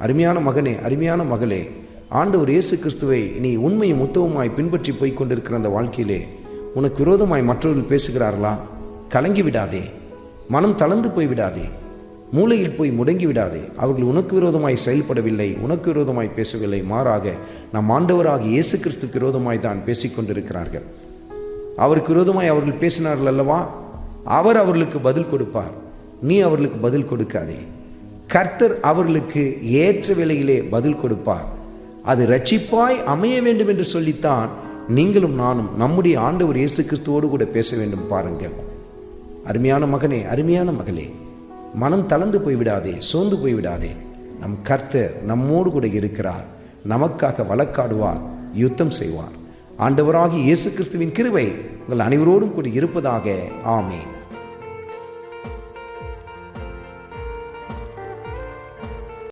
அருமையான மகனே, அருமையான மகளே, ஆண்டவர் இயேசு கிறிஸ்துவை நீ உண்மையும் உத்தவமாய் பின்பற்றி போய் கொண்டிருக்கிற அந்த வாழ்க்கையிலே உனக்கு விரோதமாய் மற்றவர்கள் பேசுகிறார்களா? கலங்கி விடாதே, மனம் தளர்ந்து போய் விடாதே, மூளையில் போய் முடங்கி விடாதே. அவர்கள் உனக்கு விரோதமாய் செயல்படவில்லை, உனக்கு விரோதமாய் பேசவில்லை. மாறாக நம் ஆண்டவராக இயேசு கிறிஸ்துக்கு விரோதமாய் தான் பேசிக்கொண்டிருக்கிறார்கள். அவருக்கு விரோதமாய் அவர்கள் பேசினார்கள் அல்லவா? அவர் அவர்களுக்கு பதில் கொடுப்பார். நீ அவர்களுக்கு பதில் கொடுக்காதே. கர்த்தர் அவர்களுக்கு ஏற்ற வேளையிலே பதில் கொடுப்பார். அது இரட்சிப்பாய் அமைய வேண்டும் என்று சொல்லித்தான் நீங்களும் நானும் நம்முடைய ஆண்டவர் இயேசு கிறிஸ்துவோடு கூட பேச வேண்டும். பாருங்கள் அருமையான மகனே, அருமையான மகளே, மனம் தளர்ந்து போய்விடாதே, சோர்ந்து போய்விடாதே. நம் கர்த்தர் நம்மோடு கூட இருக்கிறார். நமக்காக வழக்காடுவார், யுத்தம் செய்வார். ஆண்டவராகிய இயேசு கிறிஸ்துவின் கிருபை உங்கள் அனைவரோடும் கூட இருப்பதாக. ஆமென்.